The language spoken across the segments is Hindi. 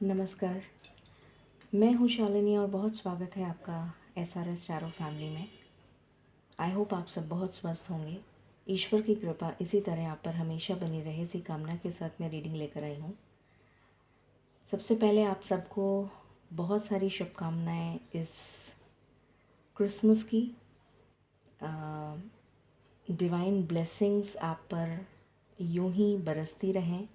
नमस्कार, मैं हूँ शालिनी और बहुत स्वागत है आपका SRS टैरो फैमिली में। आई होप आप सब बहुत स्वस्थ होंगे। ईश्वर की कृपा इसी तरह आप पर हमेशा बनी रहे, इसी कामना के साथ मैं रीडिंग लेकर आई हूँ। सबसे पहले आप सबको बहुत सारी शुभकामनाएँ इस क्रिसमस की। डिवाइन ब्लेसिंग्स आप पर यूं ही बरसती रहें,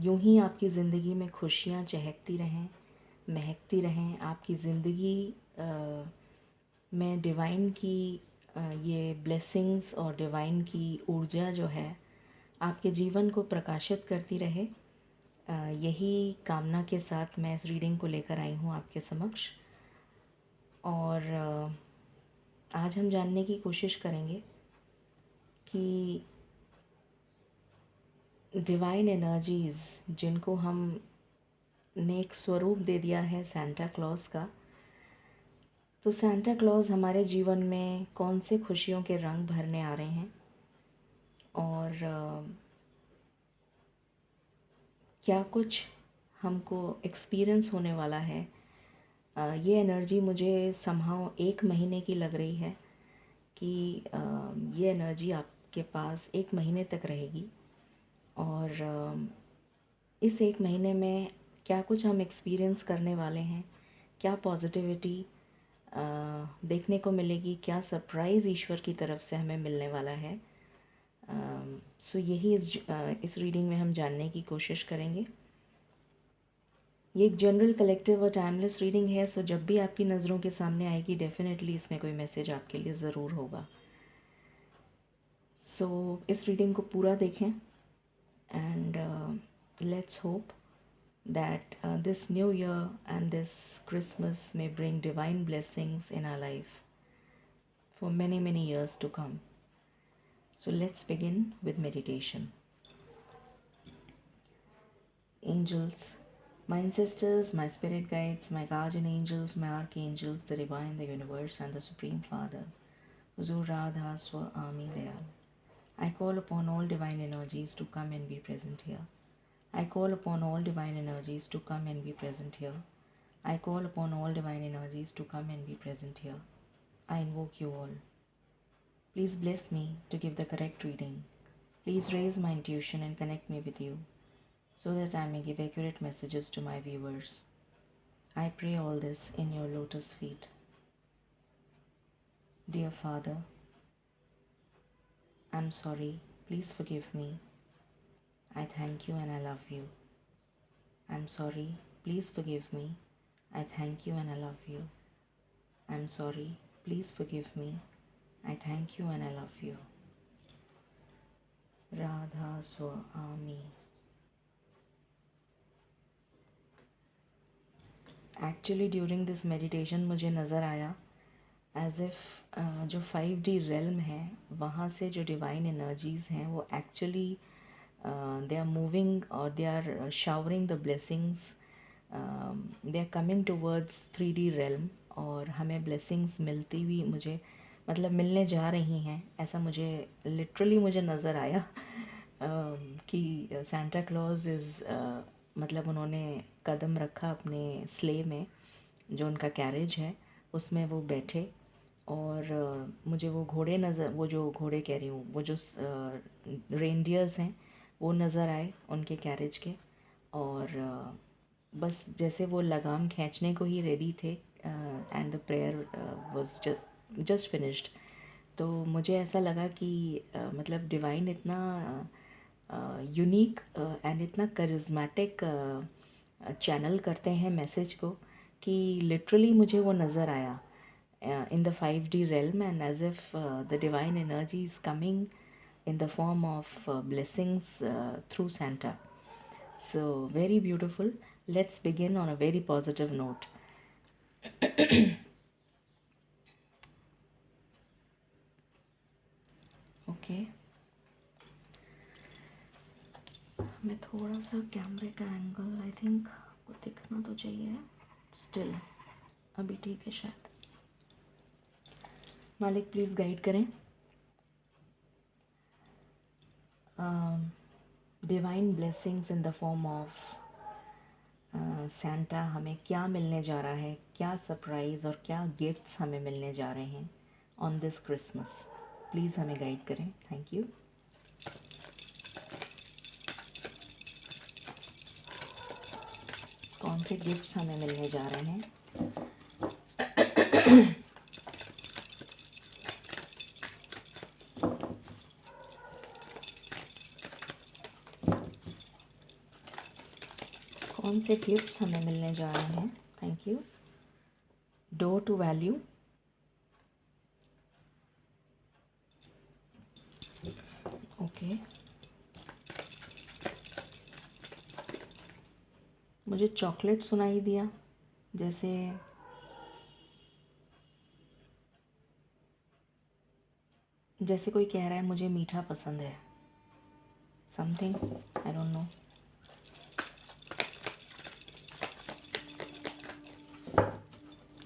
यूं ही आपकी ज़िंदगी में खुशियाँ चहकती रहें, महकती रहें। आपकी ज़िंदगी में डिवाइन की ये ब्लेसिंग्स और डिवाइन की ऊर्जा जो है आपके जीवन को प्रकाशित करती रहे। यही कामना के साथ मैं इस रीडिंग को लेकर आई हूँ आपके समक्ष। और आज हम जानने की कोशिश करेंगे कि डिवाइन एनर्जीज़ जिनको हम ने एक स्वरूप दे दिया है सांता क्लॉज का, तो सांता क्लॉज हमारे जीवन में कौन से खुशियों के रंग भरने आ रहे हैं और क्या कुछ हमको एक्सपीरियंस होने वाला है। ये एनर्जी मुझे समहाउ 1 महीने की लग रही है कि ये एनर्जी आपके पास 1 महीने तक रहेगी। और इस 1 महीने में क्या कुछ हम एक्सपीरियंस करने वाले हैं, क्या पॉजिटिविटी देखने को मिलेगी, क्या सरप्राइज़ ईश्वर की तरफ से हमें मिलने वाला है। सो यही इस रीडिंग में हम जानने की कोशिश करेंगे। ये एक जनरल, कलेक्टिव और टाइमलेस रीडिंग है। सो जब भी आपकी नज़रों के सामने आएगी डेफिनेटली इसमें कोई मैसेज आपके लिए ज़रूर होगा। सो इस रीडिंग को पूरा देखें and let's hope that this new year and this Christmas may bring divine blessings in our life for many, many years to come. So let's begin with meditation. Angels, my ancestors, my spirit guides, my guardian angels, my archangels, the divine, the universe, and the Supreme Father, Huzur Radha Swa Ami Dayal. I call upon all divine energies to come and be present here. I call upon all divine energies to come and be present here. I call upon all divine energies to come and be present here. I invoke you all. Please bless me to give the correct reading. Please raise my intuition and connect me with you so that I may give accurate messages to my viewers. I pray all this in your lotus feet. Dear Father, I'm sorry. Please forgive me. I thank you and I love you. I'm sorry. Please forgive me. I thank you and I love you. I'm sorry. Please forgive me. I thank you and I love you. Radha Swami. Actually during this meditation मुझे नज़र आया एज इफ़ जो 5D रेल्म है वहाँ से जो डिवाइन एनर्जीज़ हैं वो एक्चुअली दे आर मूविंग और they are showering the blessings, they are coming towards 3D realm और हमें ब्लेसिंग्स मिलती हुई मुझे मतलब मिलने जा रही हैं, ऐसा मुझे लिटरली मुझे नज़र आया कि सांता क्लॉज इज़ मतलब उन्होंने कदम रखा अपने स्ले में, जो उनका कैरेज है उसमें वो बैठे और मुझे वो घोड़े नज़र, वो जो घोड़े कह रही हूँ, वो जो रेनडियर्स हैं वो नज़र आए उनके कैरेज के। और बस जैसे वो लगाम खींचने को ही रेडी थे and the prayer was just finished, तो मुझे ऐसा लगा कि मतलब डिवाइन इतना यूनिक एंड इतना करिज्मेटिक चैनल करते हैं मैसेज को कि लिटरली मुझे वो नज़र आया in the 5D realm, and as if the divine energy is coming in the form of blessings through Santa. So very beautiful. Let's begin on a very positive note. Okay. मैं थोड़ा सा कैमरे का एंगल आई थिंक आपको दिखना तो चाहिए, स्टिल अभी ठीक है शायद। मालिक प्लीज़ गाइड करें। Divine blessings in the form of Santa हमें क्या मिलने जा रहा है, क्या सरप्राइज़ और क्या गिफ्ट्स हमें मिलने जा रहे हैं ऑन दिस क्रिसमस। प्लीज़ हमें गाइड करें। Thank you. कौन से गिफ्ट्स हमें मिलने जा रहे हैं। कौन से गिफ्ट्स हमें मिलने जा रहे हैं। Thank you. Door to value. Okay. मुझे चॉकलेट सुनाई दिया, जैसे कोई कह रहा है मुझे मीठा पसंद है। Something, I don't know.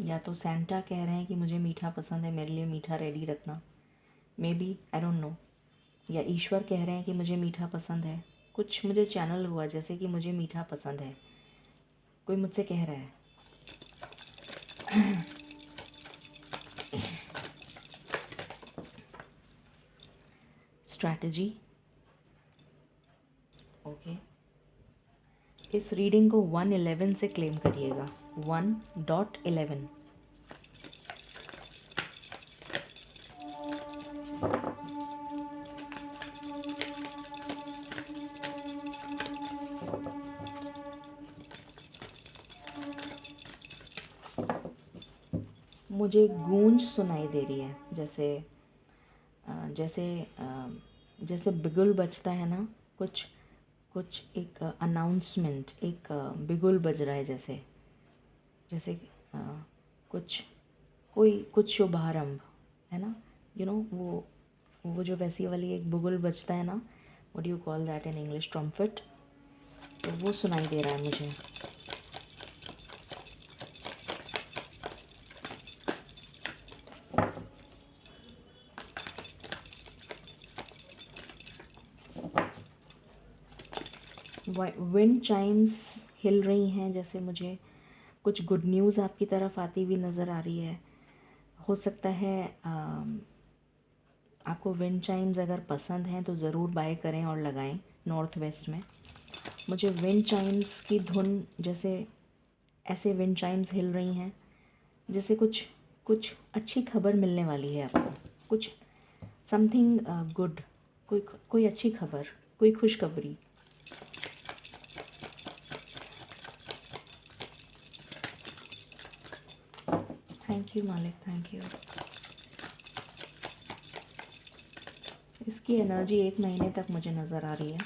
या तो सैंटा कह रहे हैं कि मुझे मीठा पसंद है, मेरे लिए मीठा रेडी रखना। May be, I don't know. या ईश्वर कह रहे हैं कि मुझे मीठा पसंद है। कुछ मुझे चैनल हुआ जैसे कि मुझे मीठा पसंद है, कोई मुझसे कह रहा है। स्ट्रैटेजी। ओके। इस रीडिंग को 111 से क्लेम करिएगा। 1.11। मुझे गूंज सुनाई दे रही है, जैसे जैसे बिगुल बजता है ना, कुछ कुछ एक अनाउंसमेंट, एक बिगुल बज रहा है, जैसे जैसे कुछ कुछ शुभारंभ है ना। यू नो, वो जो वैसी वाली एक बिगुल बजता है ना, what do you call that in English, trumpet. तो वो सुनाई दे रहा है मुझे। विंड चाइम्स हिल रही हैं, जैसे मुझे कुछ गुड न्यूज़ आपकी तरफ आती हुई नज़र आ रही है। हो सकता है आपको विंड चाइम्स अगर पसंद हैं तो ज़रूर बाय करें और लगाएं नॉर्थ वेस्ट में। मुझे विंड चाइम्स की धुन, जैसे ऐसे विंड चाइम्स हिल रही हैं, जैसे कुछ कुछ अच्छी खबर मिलने वाली है आपको, कुछ समथिंग गुड, कोई अच्छी खबर, कोई खुशखबरी। थैंक यू मालिक, थैंक यू। इसकी एनर्जी 1 महीने तक मुझे नज़र आ रही है।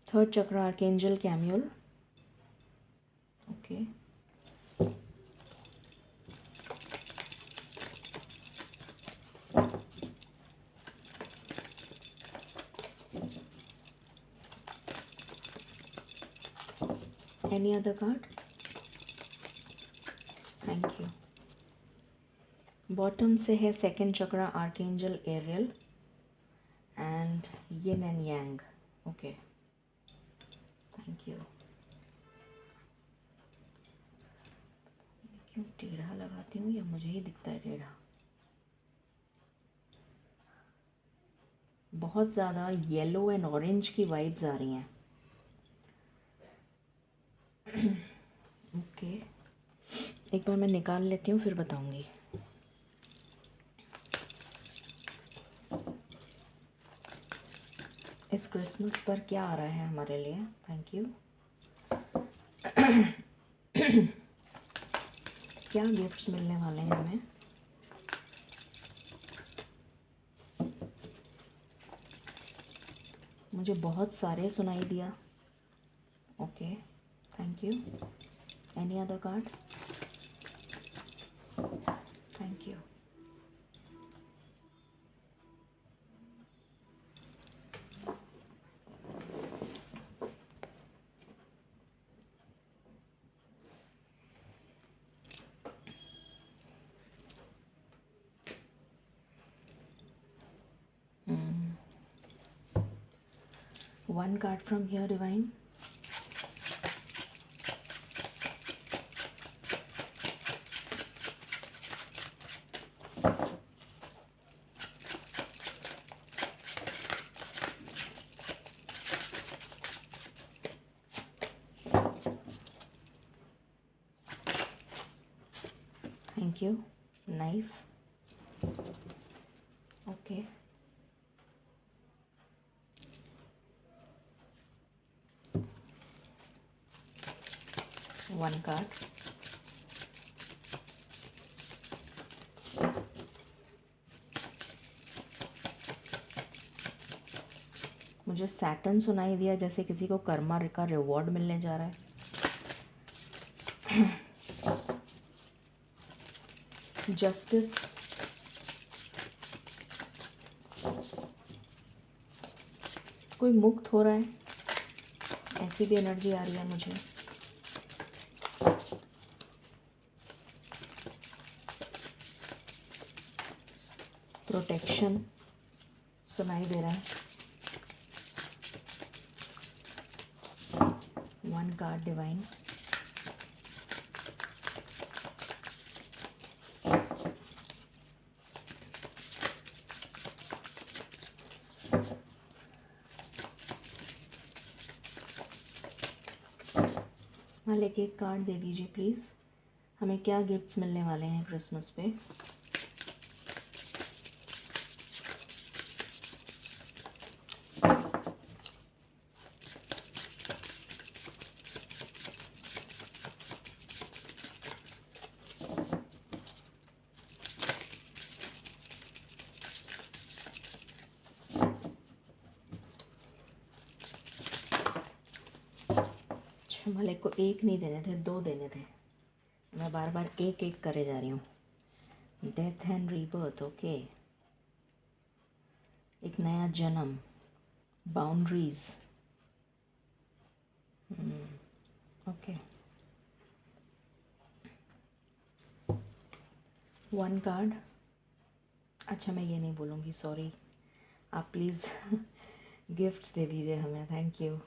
Third chakra archangel Camael. Okay. Any other card. Thank you. Bottom से है second chakra archangel Ariel and yin and yang. Okay, thank you. क्यों टेढ़ा लगाती हूँ या मुझे ही दिखता है टेढ़ा? बहुत ज़्यादा येलो एंड ऑरेंज की वाइब्स आ रही हैं। ओके, एक बार मैं निकाल लेती हूँ फिर बताऊँगी। इस क्रिसमस पर क्या आ रहा है हमारे लिए। Thank you. क्या गिफ्ट्स मिलने वाले हैं हमें। मुझे बहुत सारे सुनाई दिया। Okay, thank you. Any other card. Thank you. One card from here, Divine. Thank you. Knife. Okay. One card. मुझे सैटर्न सुनाई दिया, जैसे किसी को कर्मा का रिवॉर्ड मिलने जा रहा है. जस्टिस. कोई मुक्त हो रहा है, ऐसी भी एनर्जी आ रही है मुझे. प्रोटेक्शन सुनाई दे रहा है. One card divine. मालिक एक कार्ड दे दीजिए प्लीज़. हमें क्या गिफ्ट्स मिलने वाले हैं क्रिसमस पे. मालिक को एक नहीं देने थे, दो देने थे. मैं बार बार एक एक करे जा रही हूँ. Death and rebirth. ओके. एक नया जन्म. बाउंड्रीज. ओके. One card. अच्छा मैं ये नहीं बोलूँगी, सॉरी. आप प्लीज़ गिफ्ट्स दे दीजिए हमें. Thank you.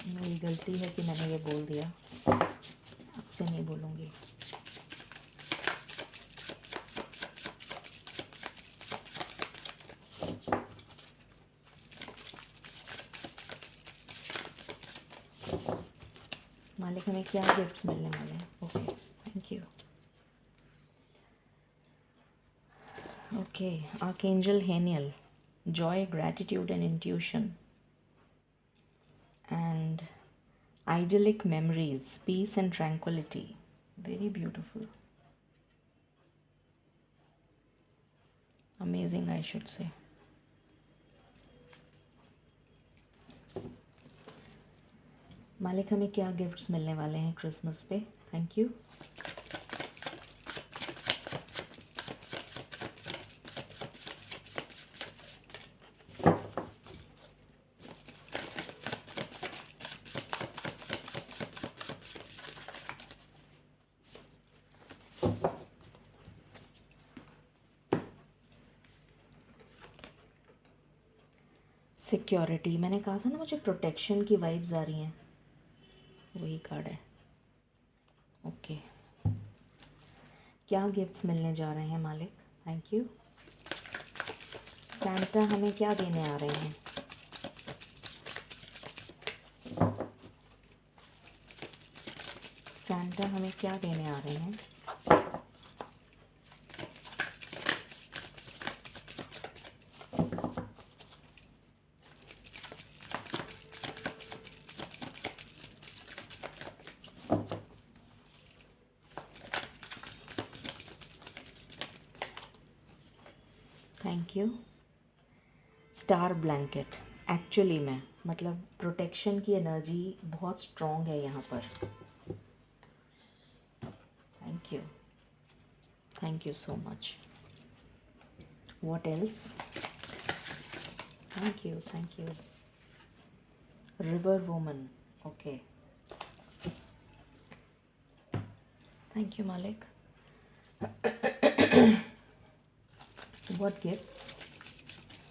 मेरी गलती है कि मैंने ये बोल दिया. आपसे नहीं बोलूँगी. मालिक हमें क्या गिफ्ट्स मिलने वाले हैं. Okay. Thank you. Okay. Archangel Haniel. Joy, gratitude and intuition. And idyllic memories, peace and tranquility. Very beautiful. Amazing, I should say. मालिक हमें क्या गिफ्ट्स मिलने वाले हैं क्रिसमस पे. Thank you. सिक्योरिटी. मैंने कहा था ना मुझे प्रोटेक्शन की वाइब्स आ रही हैं. वही कार्ड है. ओके. क्या गिफ्ट्स मिलने जा रहे हैं मालिक. Thank you. सैंटा हमें क्या देने आ रहे हैं. सैंटा हमें क्या देने आ रहे हैं. Thank you. Star blanket. Actually में मतलब प्रोटेक्शन की एनर्जी बहुत स्ट्रॉन्ग है यहाँ पर. Thank you. Thank you so much. What else. Thank you. Thank you. River woman. Okay. Thank you मालिक. What gift.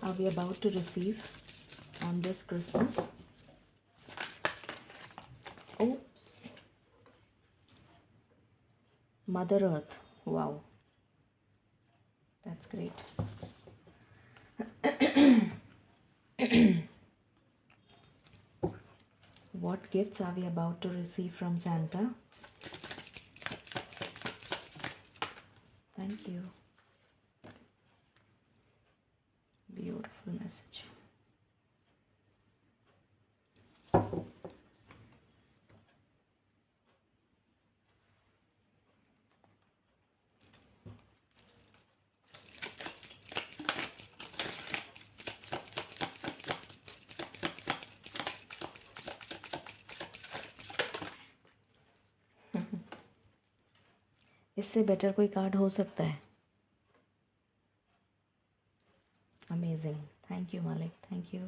are we about to receive on this Christmas? Oops. Mother Earth. Wow. That's great. What gifts are we about to receive from Santa? Thank you. Beautiful message. इससे बेटर कोई कार्ड हो सकता है? अमेजिंग. थैंक यू मालिक. Thank you.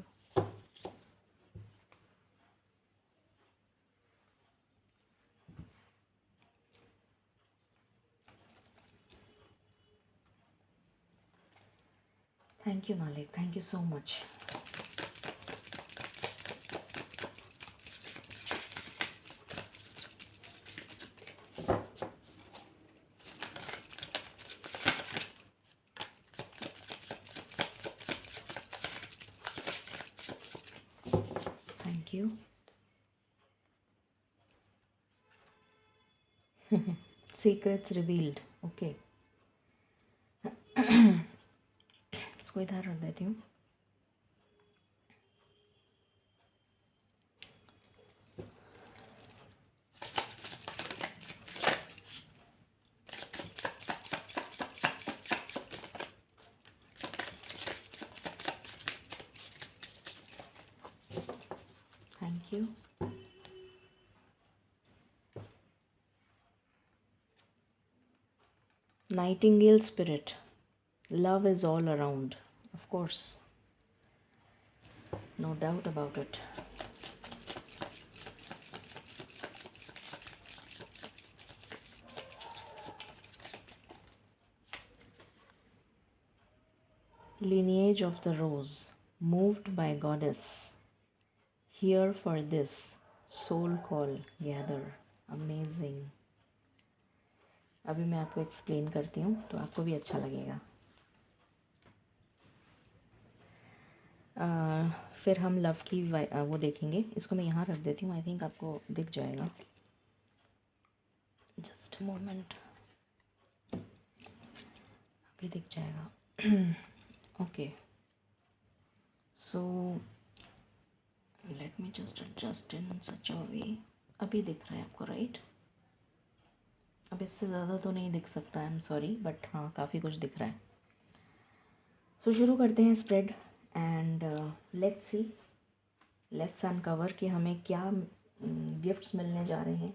थैंक यू मालिक. Thank you so much. Thank you. Secrets revealed. Okay. इसको इधर रख देती हूँ. Thank you. Nightingale spirit. Love is all around. Of course. No doubt about it. Lineage of the rose. Moved by goddess. Here for this. Soul call. Gather. Amazing. अभी मैं आपको एक्सप्लेन करती हूँ तो आपको भी अच्छा लगेगा. फिर हम लव की वो देखेंगे. इसको मैं यहाँ रख देती हूँ. आई थिंक आपको दिख जाएगा. Just a moment. अभी दिख जाएगा. Okay. So let me just adjust in such a way. अभी दिख रहा है आपको, राइट? अब इससे ज़्यादा तो नहीं दिख सकता. आई एम सॉरी, बट हाँ काफ़ी कुछ दिख रहा है. सो शुरू करते हैं spread and let's see, let's uncover कि हमें क्या गिफ्ट्स मिलने जा रहे हैं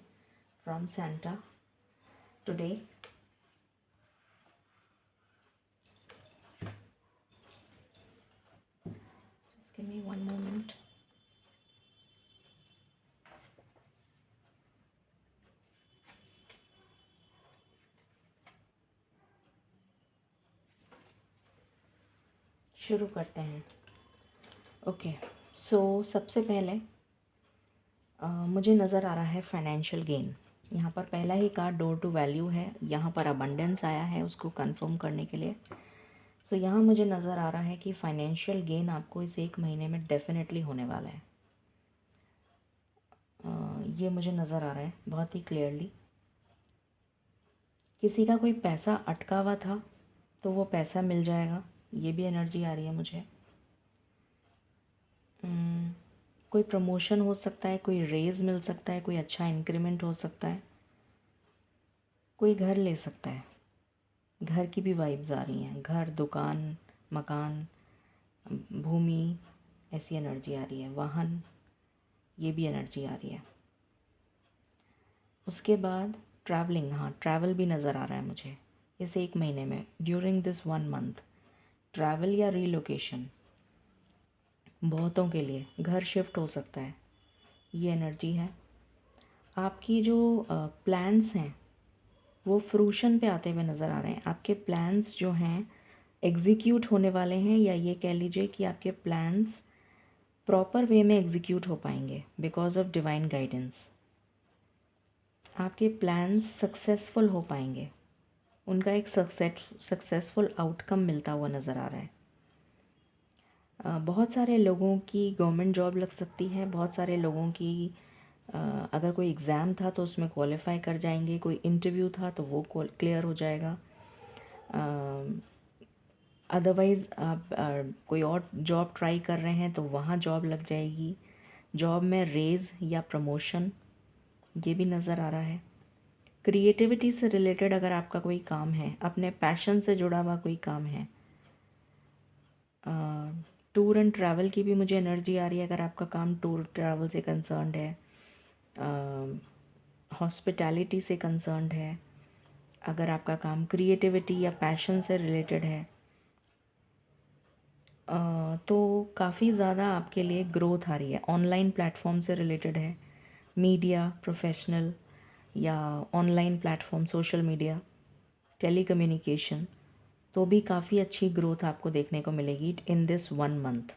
from Santa today. Just give me one moment. शुरू करते हैं. ओके. सो सबसे पहले मुझे नज़र आ रहा है फाइनेंशियल गेन. यहाँ पर पहला ही कार्ड डोर टू वैल्यू है. यहाँ पर अबंडेंस आया है उसको कंफर्म करने के लिए. सो यहाँ मुझे नज़र आ रहा है कि फाइनेंशियल गेन आपको इस एक महीने में डेफिनेटली होने वाला है. ये मुझे नज़र आ रहा है बहुत ही क्लियरली. किसी का कोई पैसा अटका हुआ था तो वो पैसा मिल जाएगा. ये भी एनर्जी आ रही है मुझे. कोई प्रमोशन हो सकता है, कोई रेज़ मिल सकता है, कोई अच्छा इंक्रीमेंट हो सकता है, कोई घर ले सकता है. घर की भी वाइब्स आ रही हैं. घर, दुकान, मकान, भूमि, ऐसी एनर्जी आ रही है. वाहन, ये भी एनर्जी आ रही है. उसके बाद ट्रैवलिंग. हाँ, ट्रैवल भी नज़र आ रहा है मुझे इस एक महीने में. ड्यूरिंग दिस 1 मंथ ट्रैवल या रीलोकेशन बहुतों के लिए. घर शिफ्ट हो सकता है. ये एनर्जी है. आपकी जो प्लान्स हैं वो फ्रूशन पे आते हुए नज़र आ रहे हैं. आपके प्लान्स जो हैं एग्जीक्यूट होने वाले हैं, या ये कह लीजिए कि आपके प्लान्स प्रॉपर वे में एग्जीक्यूट हो पाएंगे बिकॉज ऑफ डिवाइन गाइडेंस। आपके प्लान्स सक्सेसफुल हो पाएंगे, उनका एक सक्सेसफुल आउटकम मिलता हुआ नज़र आ रहा है। बहुत सारे लोगों की गवर्नमेंट जॉब लग सकती है, बहुत सारे लोगों की अगर कोई एग्ज़ाम था तो उसमें क्वालिफाई कर जाएंगे, कोई इंटरव्यू था तो वो क्लियर हो जाएगा। अदरवाइज़ आप कोई और जॉब ट्राई कर रहे हैं तो वहाँ जॉब लग जाएगी। जॉब में रेज़ या प्रमोशन ये भी नज़र आ रहा है। क्रिएटिविटी से रिलेटेड अगर आपका कोई काम है, अपने पैशन से जुड़ा हुआ कोई काम है। टूर एंड ट्रैवल की भी मुझे एनर्जी आ रही है, अगर आपका काम टूर ट्रैवल से कंसर्न्ड है, हॉस्पिटैलिटी से कंसर्न्ड है, अगर आपका काम क्रिएटिविटी या पैशन से रिलेटेड है, तो काफ़ी ज़्यादा आपके लिए ग्रोथ आ रही है। ऑनलाइन प्लेटफॉर्म से रिलेटेड है, मीडिया प्रोफेशनल या online platform, social media, telecommunication, तो भी काफ़ी अच्छी ग्रोथ आपको देखने को मिलेगी इन दिस 1 मंथ।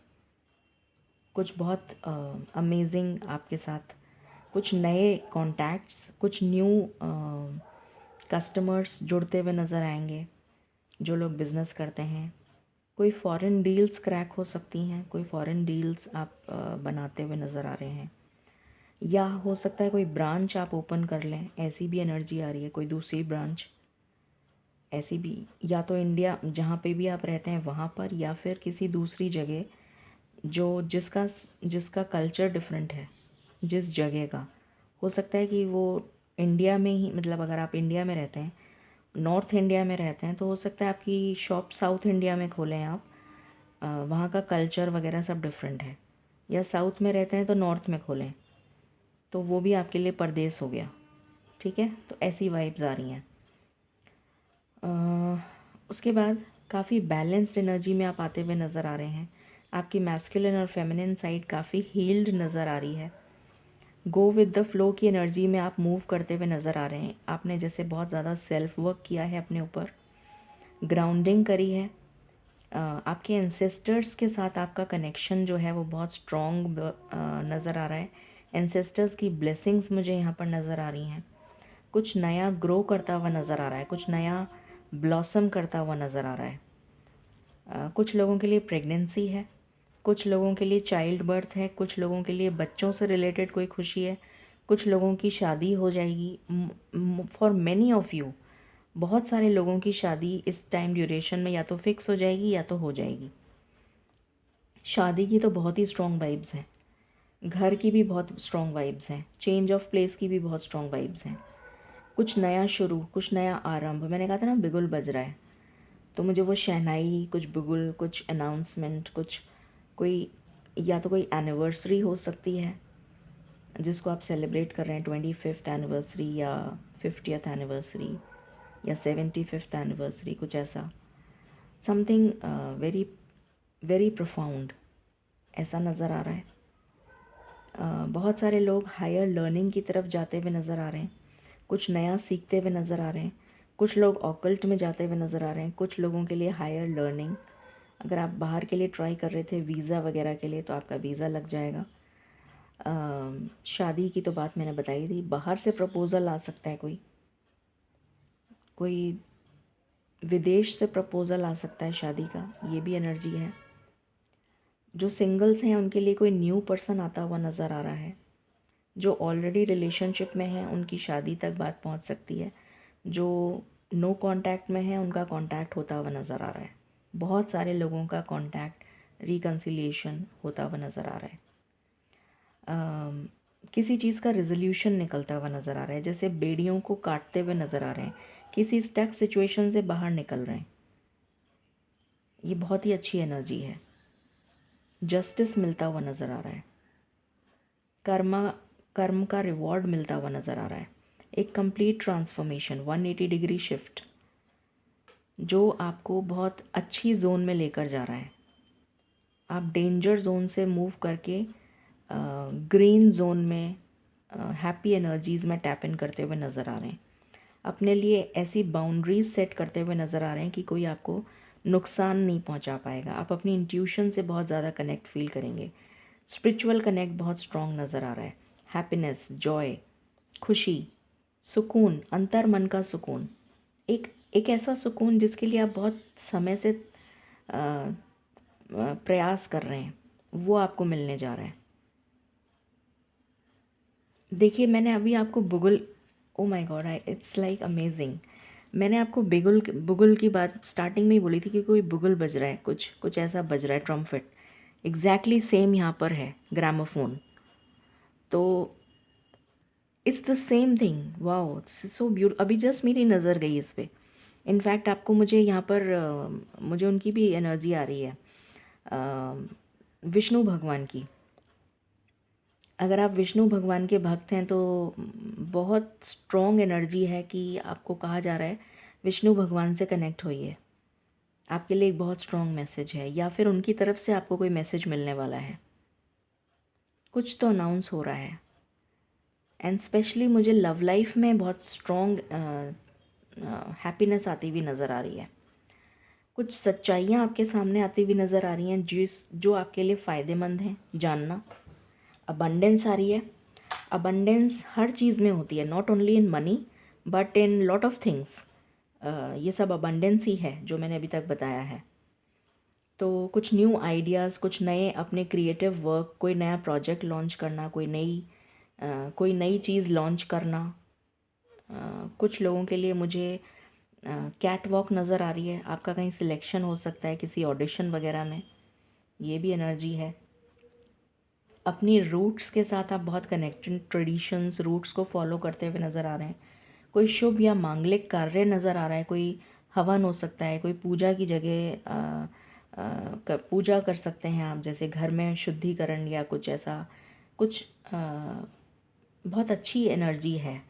कुछ बहुत अमेजिंग आपके साथ कुछ नए कॉन्टैक्ट्स, कुछ न्यू कस्टमर्स जुड़ते हुए नज़र आएंगे जो लोग बिज़नेस करते हैं। कोई फॉरेन डील्स क्रैक हो सकती हैं, कोई फॉरेन डील्स आप बनाते हुए नज़र आ रहे हैं, या हो सकता है कोई ब्रांच आप ओपन कर लें, ऐसी भी एनर्जी आ रही है। कोई दूसरी ब्रांच ऐसी भी, या तो इंडिया जहाँ पे भी आप रहते हैं वहाँ पर, या फिर किसी दूसरी जगह जो जिसका जिसका कल्चर डिफरेंट है, जिस जगह का। हो सकता है कि वो इंडिया में ही, मतलब अगर आप इंडिया में रहते हैं, नॉर्थ इंडिया में रहते हैं, तो हो सकता है आपकी शॉप साउथ इंडिया में खोलें आप, वहाँ का कल्चर वगैरह सब डिफरेंट है। या साउथ में रहते हैं तो नॉर्थ में खोलें, तो वो भी आपके लिए परदेस हो गया। ठीक है, तो ऐसी वाइब्स आ रही हैं। उसके बाद काफ़ी बैलेंस्ड एनर्जी में आप आते हुए नज़र आ रहे हैं। आपकी मैस्कुलिन और फेमिनिन साइड काफ़ी हील्ड नज़र आ रही है। गो विद द फ्लो की एनर्जी में आप मूव करते हुए नज़र आ रहे हैं। आपने जैसे बहुत ज़्यादा सेल्फ वर्क किया है, अपने ऊपर ग्राउंडिंग करी है। आपके एंसेस्टर्स के साथ आपका कनेक्शन जो है वो बहुत स्ट्रॉन्ग नज़र आ रहा है। एंसेस्टर्स की ब्लेसिंग्स मुझे यहाँ पर नज़र आ रही हैं। कुछ नया ग्रो करता हुआ नज़र आ रहा है, कुछ नया ब्लॉसम करता हुआ नज़र आ रहा है। कुछ लोगों के लिए प्रेगनेंसी है, कुछ लोगों के लिए चाइल्ड बर्थ है, कुछ लोगों के लिए बच्चों से रिलेटेड कोई खुशी है, कुछ लोगों की शादी हो जाएगी। फॉर मैनी ऑफ़ यू, बहुत सारे लोगों की शादी इस टाइम ड्यूरेशन में या तो फिक्स हो जाएगी या तो हो जाएगी। शादी की तो बहुत ही स्ट्रॉन्ग वाइब्स हैं, घर की भी बहुत स्ट्रॉन्ग वाइब्स हैं, चेंज ऑफ प्लेस की भी बहुत स्ट्रॉन्ग वाइब्स हैं। कुछ नया शुरू, कुछ नया आरंभ। मैंने कहा था ना बिगुल बज रहा है, तो मुझे वो शहनाई, कुछ बिगुल, कुछ अनाउंसमेंट, कुछ कोई, या तो कोई एनिवर्सरी हो सकती है जिसको आप सेलिब्रेट कर रहे हैं, 25th एनिवर्सरी या 50th एनिवर्सरी या 75th एनिवर्सरी, कुछ ऐसा समथिंग वेरी वेरी प्रोफाउंड ऐसा नज़र आ रहा है। बहुत सारे लोग हायर लर्निंग की तरफ जाते हुए नज़र आ रहे हैं, कुछ नया सीखते हुए नज़र आ रहे हैं। कुछ लोग ऑकल्ट में जाते हुए नज़र आ रहे हैं, कुछ लोगों के लिए हायर लर्निंग। अगर आप बाहर के लिए ट्राई कर रहे थे वीज़ा वगैरह के लिए, तो आपका वीज़ा लग जाएगा। शादी की तो बात मैंने बताई थी। बाहर से प्रपोज़ल आ सकता है, कोई विदेश से प्रपोज़ल आ सकता है शादी का, ये भी एनर्जी है। जो सिंगल्स हैं उनके लिए कोई न्यू पर्सन आता हुआ नज़र आ रहा है। जो ऑलरेडी रिलेशनशिप में हैं उनकी शादी तक बात पहुंच सकती है। जो नो कांटेक्ट में हैं उनका कांटेक्ट होता हुआ नज़र आ रहा है। बहुत सारे लोगों का कांटेक्ट, रिकन्सिलिएशन होता हुआ नज़र आ रहा है। किसी चीज़ का रिजोल्यूशन निकलता हुआ नज़र आ रहा है, जैसे बेड़ियों को काटते हुए नज़र आ रहे हैं, किसी स्टक सिचुएशन से बाहर निकल रहे हैं। ये बहुत ही अच्छी एनर्जी है। जस्टिस मिलता हुआ नज़र आ रहा है, कर्म का रिवॉर्ड मिलता हुआ नज़र आ रहा है। एक कंप्लीट ट्रांसफॉर्मेशन, 180 डिग्री शिफ्ट जो आपको बहुत अच्छी जोन में लेकर जा रहा है। आप डेंजर जोन से मूव करके ग्रीन जोन में, हैप्पी एनर्जीज़ में टैप इन करते हुए नज़र आ रहे हैं। अपने लिए ऐसी बाउंड्रीज सेट करते हुए नज़र आ रहे हैं कि कोई आपको नुकसान नहीं पहुंचा पाएगा। आप अपनी इंट्यूशन से बहुत ज़्यादा कनेक्ट फील करेंगे। स्पिरिचुअल कनेक्ट बहुत स्ट्रॉन्ग नज़र आ रहा है। हैप्पीनेस, जॉय, खुशी, सुकून, अंतर मन का सुकून, एक एक ऐसा सुकून जिसके लिए आप बहुत समय से प्रयास कर रहे हैं, वो आपको मिलने जा रहा है। देखिए, मैंने अभी आपको बुगुल, oh my God, I it's like amazing. मैंने आपको बिगुल बुगुल की बात स्टार्टिंग में ही बोली थी कि कोई बुगुल बज रहा है, कुछ कुछ ऐसा बज रहा है, ट्रम्पेट। एग्जैक्टली सेम यहाँ पर है, ग्रामोफोन। तो it's the same thing. Wow, so beaut. अभी जस्ट मेरी नज़र गई इस पर। इनफैक्ट आपको मुझे यहाँ पर मुझे उनकी भी एनर्जी आ रही है, विष्णु भगवान की। अगर आप विष्णु भगवान के भक्त हैं तो बहुत स्ट्रॉन्ग एनर्जी है कि आपको कहा जा रहा है विष्णु भगवान से कनेक्ट होइए। आपके लिए एक बहुत स्ट्रॉन्ग मैसेज है, या फिर उनकी तरफ से आपको कोई मैसेज मिलने वाला है, कुछ तो अनाउंस हो रहा है। एंड स्पेशली मुझे लव लाइफ में बहुत स्ट्रॉन्ग हैप्पीनेस आती हुई नज़र आ रही है। कुछ सच्चाइयाँ आपके सामने आती हुई नज़र आ रही हैं जो आपके लिए फ़ायदेमंद हैं जानना। अबंडेंस आ रही है। अबंडेंस हर चीज़ में होती है, not only in money but in lot of things. ये सब अबंडेंस ही है जो मैंने अभी तक बताया है। तो कुछ न्यू आइडियाज़, कुछ नए अपने क्रिएटिव वर्क, कोई नया प्रोजेक्ट लॉन्च करना, कोई नई चीज़ लॉन्च करना। कुछ लोगों के लिए मुझे कैट वॉक नज़र आ रही है। आपका कहीं सिलेक्शन हो सकता है किसी ऑडिशन वगैरह में, ये भी एनर्जी है। अपनी रूट्स के साथ आप बहुत कनेक्टेड, ट्रेडिशंस, रूट्स को फॉलो करते हुए नज़र आ रहे हैं। कोई शुभ या मांगलिक कार्य नज़र आ रहा है, कोई हवन हो सकता है, कोई पूजा की जगह पूजा कर सकते हैं आप, जैसे घर में शुद्धिकरण या कुछ ऐसा कुछ। बहुत अच्छी एनर्जी है।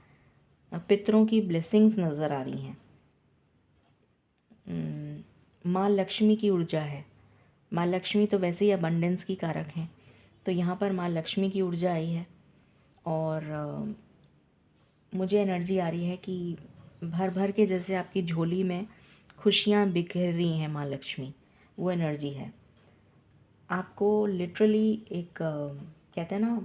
पितरों की ब्लेसिंग्स नज़र आ रही हैं। माँ लक्ष्मी की ऊर्जा है। माँ लक्ष्मी तो वैसे ही अबंडेंस की कारक हैं, तो यहाँ पर माँ लक्ष्मी की ऊर्जा आई है। और मुझे एनर्जी आ रही है कि भर भर के जैसे आपकी झोली में खुशियाँ बिखेर रही हैं माँ लक्ष्मी, वो एनर्जी है। आपको लिटरली एक कहते हैं ना,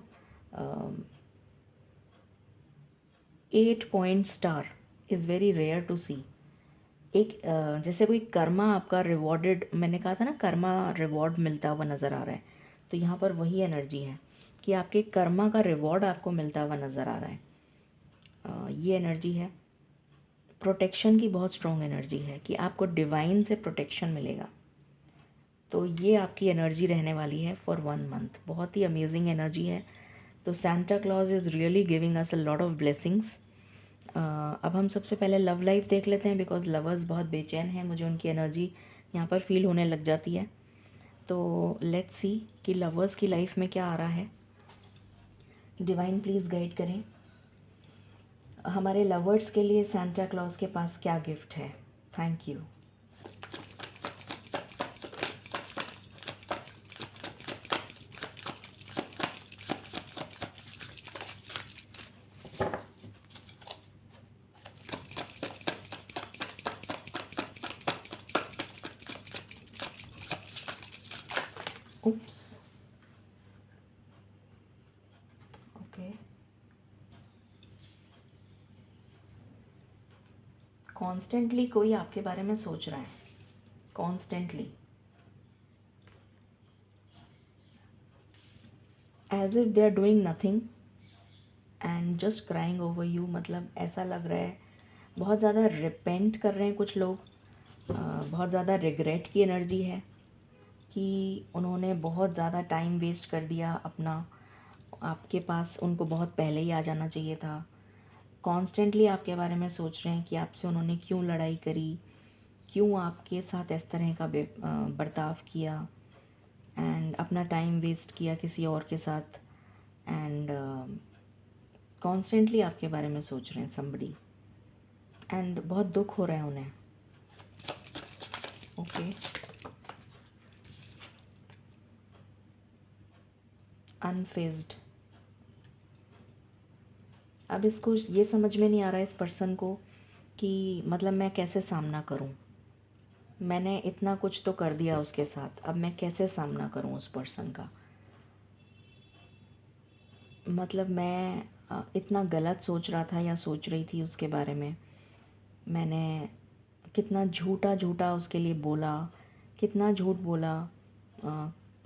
8 point star is very rare to see. एक जैसे कोई कर्मा आपका रिवॉर्डेड, मैंने कहा था ना कर्मा रिवॉर्ड मिलता हुआ नज़र आ रहा है, तो यहाँ पर वही एनर्जी है कि आपके कर्मा का रिवॉर्ड आपको मिलता हुआ नज़र आ रहा है। ये एनर्जी है। प्रोटेक्शन की बहुत स्ट्रॉन्ग एनर्जी है कि आपको डिवाइन से प्रोटेक्शन मिलेगा। तो ये आपकी एनर्जी रहने वाली है फॉर 1 मंथ। बहुत ही अमेजिंग एनर्जी है। तो Santa Claus is really giving us a lot of blessings. अब हम सबसे पहले लव लाइफ देख लेते हैं, बिकॉज लवर्स बहुत बेचैन हैं, मुझे उनकी एनर्जी यहाँ पर फील होने लग जाती है। तो लेट्स सी कि लवर्स की लाइफ में क्या आ रहा है। डिवाइन प्लीज़ गाइड करें हमारे लवर्स के लिए सांता क्लॉज के पास क्या गिफ्ट है। Thank you. Oops, okay. Constantly कोई आपके बारे में सोच रहा है, constantly, as if they are doing nothing and just crying over you. मतलब ऐसा लग रहा है बहुत ज़्यादा रिपेंट कर रहे हैं कुछ लोग। बहुत ज़्यादा रिग्रेट की एनर्जी है कि उन्होंने बहुत ज़्यादा टाइम वेस्ट कर दिया अपना, आपके पास उनको बहुत पहले ही आ जाना चाहिए था। कॉन्स्टेंटली आपके बारे में सोच रहे हैं कि आपसे उन्होंने क्यों लड़ाई करी, क्यों आपके साथ इस तरह का बर्ताव किया, एंड अपना टाइम वेस्ट किया किसी और के साथ। एंड कॉन्स्टेंटली आपके बारे में सोच रहे हैं समबडी, एंड बहुत दुख हो रहा है उन्हें। ओके, अनफेज्ड। अब इसको ये समझ में नहीं आ रहा है इस पर्सन को कि मतलब मैं कैसे सामना करूं। मैंने इतना कुछ तो कर दिया उसके साथ, अब मैं कैसे सामना करूं उस पर्सन का। मतलब मैं इतना गलत सोच रहा था या सोच रही थी उसके बारे में। मैंने कितना झूठा झूठा उसके लिए बोला, कितना झूठ बोला,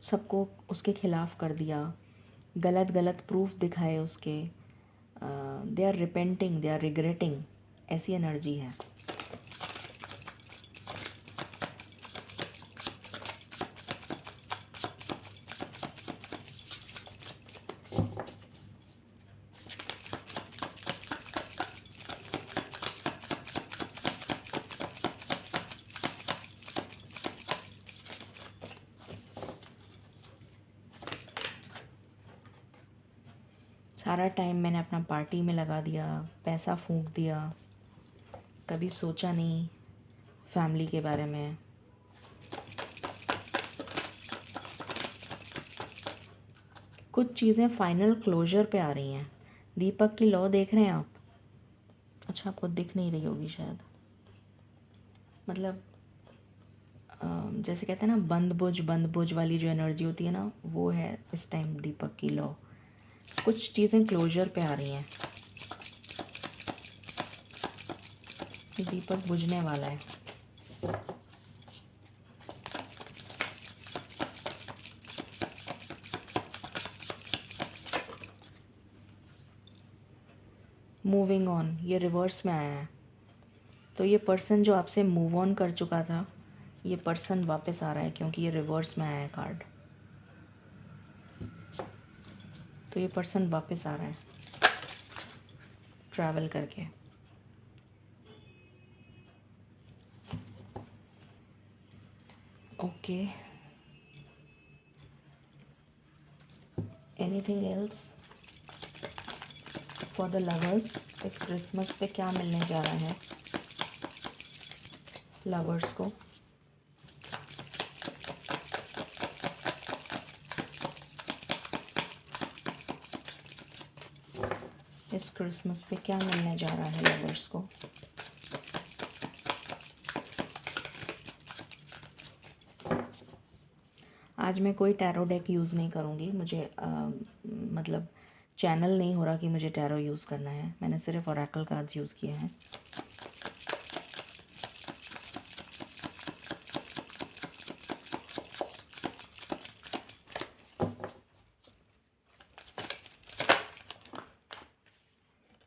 सबको उसके ख़िलाफ़ कर दिया, गलत गलत प्रूफ दिखाए उसके। They are repenting, they are regretting, ऐसी एनर्जी है। सारा टाइम मैंने अपना पार्टी में लगा दिया, पैसा फूंक दिया, कभी सोचा नहीं फैमिली के बारे में। कुछ चीज़ें फाइनल क्लोजर पे आ रही हैं। दीपक की लौ देख रहे हैं आप? अच्छा, आपको दिख नहीं रही होगी शायद। मतलब जैसे कहते हैं ना, बंद बुझ वाली जो एनर्जी होती है ना, वो है इस टाइम दीपक की लौ। कुछ चीज़ें क्लोजर पे आ रही हैं। दीपक बुझने वाला है। मूविंग ऑन, ये रिवर्स में आया है। तो ये पर्सन जो आपसे मूव ऑन कर चुका था, ये पर्सन वापस आ रहा है, क्योंकि ये रिवर्स में आया है कार्ड। तो ये पर्सन वापस आ रहा है ट्रैवल करके। Okay, anything else for the lovers? इस क्रिसमस पे क्या मिलने जा रहा है लवर्स को? इस क्रिसमस पे क्या मिलने जा रहा है लवर्स को? आज मैं कोई टैरो डेक यूज़ नहीं करूँगी। मुझे मतलब चैनल नहीं हो रहा कि मुझे टैरो यूज़ करना है। मैंने सिर्फ ओरेकल कार्ड्स यूज़ किए हैं।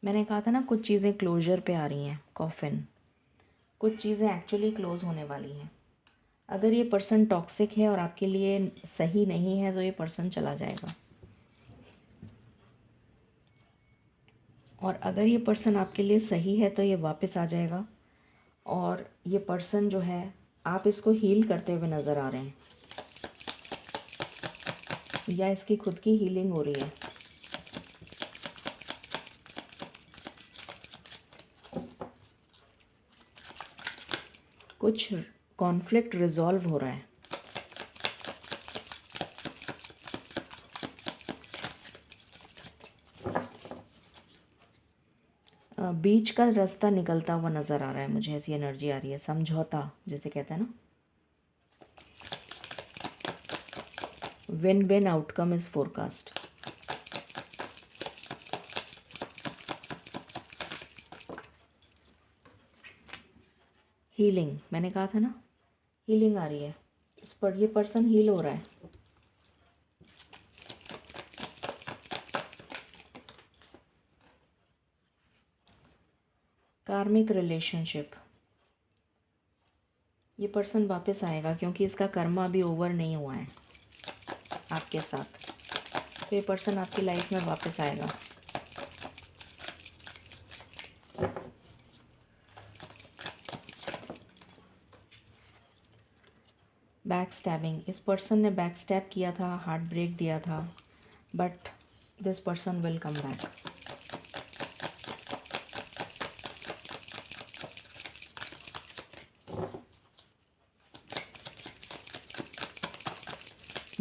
मैंने कहा था ना, कुछ चीज़ें क्लोजर पे आ रही हैं, कॉफिन। कुछ चीज़ें एक्चुअली क्लोज़ होने वाली हैं। अगर ये पर्सन टॉक्सिक है और आपके लिए सही नहीं है, तो ये पर्सन चला जाएगा। और अगर ये पर्सन आपके लिए सही है, तो ये वापस आ जाएगा। और ये पर्सन जो है, आप इसको हील करते हुए नज़र आ रहे हैं, या इसकी खुद की हीलिंग हो रही है। कुछ कॉन्फ्लिक्ट रिजॉल्व हो रहा है। बीच का रास्ता निकलता हुआ नज़र आ रहा है मुझे, ऐसी एनर्जी आ रही है। समझौता जिसे कहते हैं ना, win win outcome is forecast. Healing, मैंने कहा था ना, हीलिंग आ रही है। इस पर ये पर्सन हील हो रहा है। कार्मिक रिलेशनशिप, ये पर्सन वापस आएगा, क्योंकि इसका कर्म अभी ओवर नहीं हुआ है आपके साथ। तो ये पर्सन आपकी लाइफ में वापस आएगा। बैक स्टैबिंग, इस पर्सन ने बैक स्टैब किया था, हार्ट ब्रेक दिया था, but this person will come back.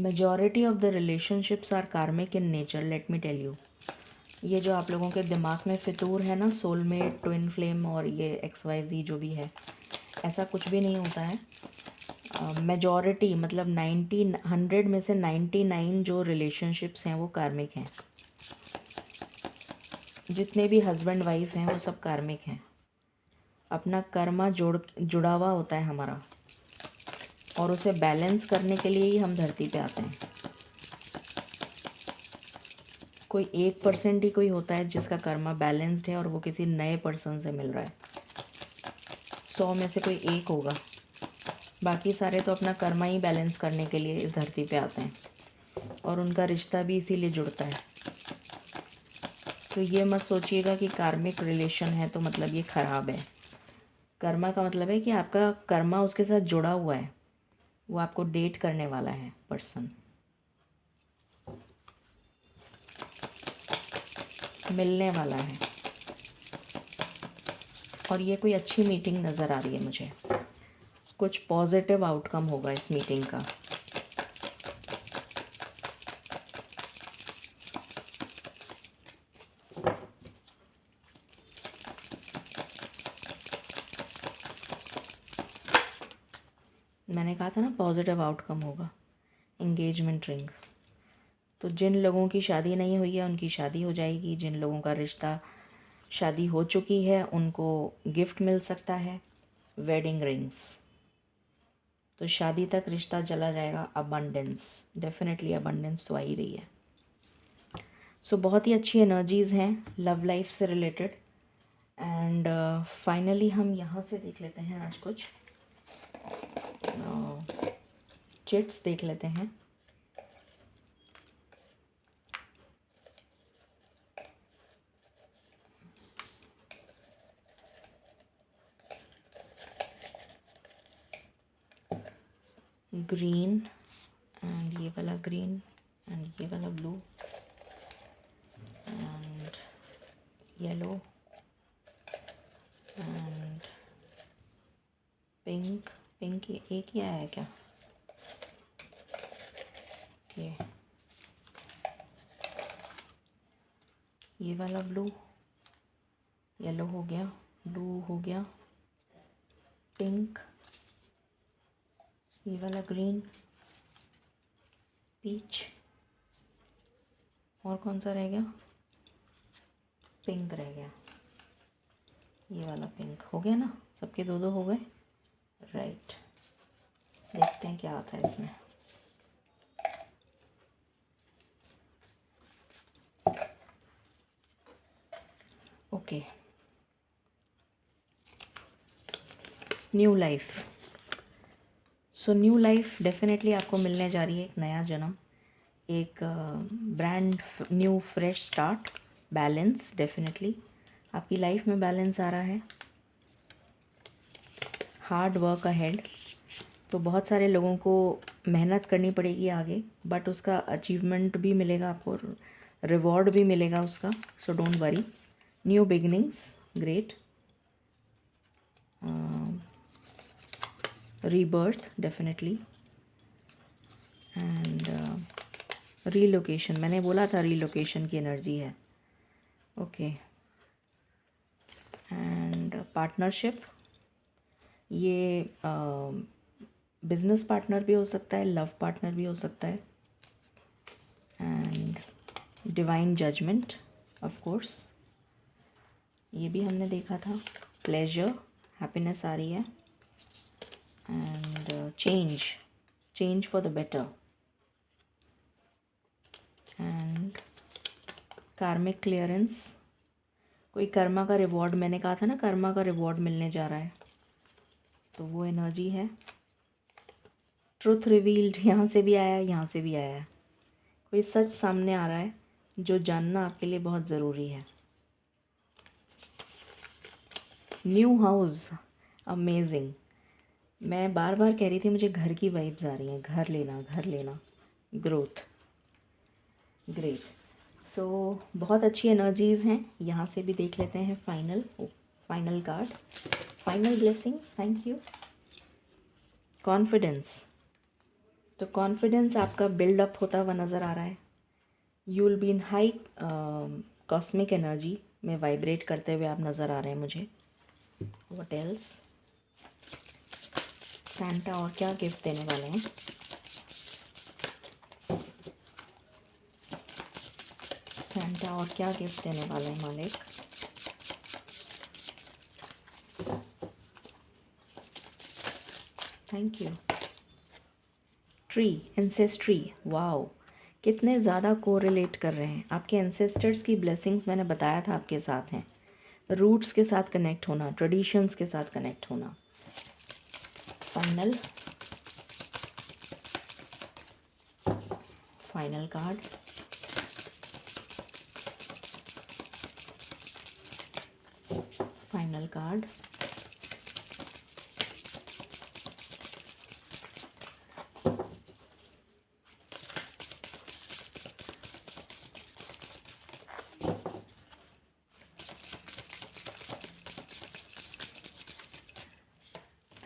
Majority of the relationships are karmic in nature, let me tell you. ये जो आप लोगों के दिमाग में फितूर है ना, सोलमेट, ट्विन फ्लेम और ये XYZ जो भी है, ऐसा कुछ भी नहीं होता है। मेजॉरिटी मतलब 100 में से 99 जो रिलेशनशिप्स हैं वो कार्मिक हैं। जितने भी हस्बैंड वाइफ हैं वो सब कार्मिक हैं। अपना कर्मा जुड़ा हुआ होता है हमारा, और उसे बैलेंस करने के लिए ही हम धरती पे आते हैं। कोई 1% ही कोई होता है जिसका कर्मा बैलेंस्ड है और वो किसी नए पर्सन से मिल रहा है। 100 में से कोई एक होगा, बाकी सारे तो अपना कर्मा ही बैलेंस करने के लिए इस धरती पे आते हैं, और उनका रिश्ता भी इसीलिए जुड़ता है। तो ये मत सोचिएगा कि कार्मिक रिलेशन है तो मतलब ये ख़राब है। कर्मा का मतलब है कि आपका कर्मा उसके साथ जुड़ा हुआ है, वो आपको डेट करने वाला है पर्सन, मिलने वाला है। और ये कोई अच्छी मीटिंग नज़र आ रही है मुझे, कुछ पॉजिटिव आउटकम होगा इस मीटिंग का। मैंने कहा था ना पॉजिटिव आउटकम होगा। एंगेजमेंट रिंग, तो जिन लोगों की शादी नहीं हुई है उनकी शादी हो जाएगी। जिन लोगों का रिश्ता शादी हो चुकी है उनको गिफ्ट मिल सकता है, वेडिंग रिंग्स। तो शादी तक रिश्ता चला जाएगा। अबंडेंस, डेफिनेटली अबंडेंस तो आ ही रही है। सो बहुत ही अच्छी एनर्जीज़ हैं लव लाइफ से रिलेटेड। एंड फाइनली हम यहाँ से देख लेते हैं आज कुछ चिट्स देख लेते हैं। ग्रीन एंड ये वाला ग्रीन एंड ये वाला blue and yellow and pink. Pink एक ही आया है क्या? ओके, ये वाला ब्लू, येलो हो गया, ब्लू हो गया, पिंक, ये वाला ग्रीन, पीच, और कौन सा रह गया? पिंक रह गया। ये वाला पिंक हो गया ना, सबके दो दो हो गए। राइट, देखते हैं क्या आता है इसमें। Okay, new life. So new life definitely आपको मिलने जा रही है, एक नया जन्म, एक brand new fresh start, balance. Definitely आपकी लाइफ में बैलेंस आ रहा है। हार्ड वर्क अहेड, तो बहुत सारे लोगों को मेहनत करनी पड़ेगी आगे, बट उसका अचीवमेंट भी मिलेगा आपको, रिवॉर्ड भी मिलेगा उसका। So don't worry. New beginnings, great. Rebirth definitely, and relocation. मैंने बोला था रीलोकेशन की एनर्जी है। ओके, एंड पार्टनरशिप, ये बिजनेस पार्टनर भी हो सकता है, लव पार्टनर भी हो सकता है। And divine judgement of course, ये भी हमने देखा था। प्लेजर, हैप्पीनेस आ रही है। And change for the better. And कार्मिक क्लियरेंस, कोई कर्मा का रिवॉर्ड, मैंने कहा था ना कर्मा का रिवॉर्ड मिलने जा रहा है, तो वो एनर्जी है। ट्रुथ रिवील्ड, यहाँ से भी आया है, यहाँ से भी आया है। कोई सच सामने आ रहा है जो जानना आपके लिए बहुत ज़रूरी है। New house, amazing. मैं बार बार कह रही थी मुझे घर की वाइब्स आ रही हैं, घर लेना, घर लेना, ग्रोथ, ग्रेट। सो बहुत अच्छी एनर्जीज़ हैं। यहाँ से भी देख लेते हैं final card, final blessings. Thank you. Confidence, तो कॉन्फिडेंस आपका बिल्डअप होता हुआ नज़र आ रहा है। You will be in high cosmic energy में वाइब्रेट करते हुए आप नज़र आ रहे हैं मुझे। What else? सैंटा और क्या गिफ्ट देने वाले हैं? सैंटा और क्या गिफ्ट देने वाले हैं मालिक? Thank you. Tree, ancestry, wow, कितने ज़्यादा कोरिलेट कर रहे हैं। आपके एंसेस्टर्स की ब्लेसिंग्स मैंने बताया था आपके साथ हैं। रूट्स के साथ कनेक्ट होना, ट्रेडिशंस के साथ कनेक्ट होना। Final, final card, final card,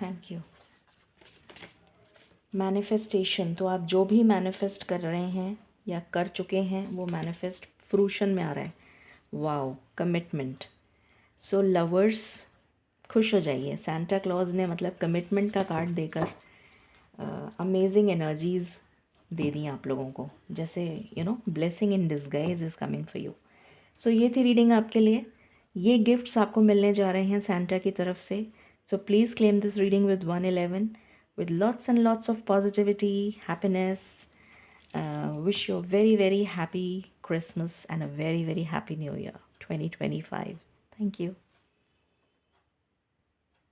thank you. Manifestation, तो आप जो भी मैनिफेस्ट कर रहे हैं या कर चुके हैं वो मैनिफेस्ट फ्रूशन में आ रहा है। Wow, commitment. सो लवर्स खुश हो जाइए, सांता क्लॉज ने मतलब कमिटमेंट का कार्ड देकर अमेजिंग एनर्जीज़ दे दी आप लोगों को, जैसे blessing in disguise is coming for you. So ये थी रीडिंग आपके लिए। ये गिफ्ट्स आपको मिलने जा रहे हैं सांता की तरफ से। So please claim this reading with 111 with lots and lots of positivity, happiness. Wish you a very, very happy Christmas and a very, very happy New Year 2025. Thank you.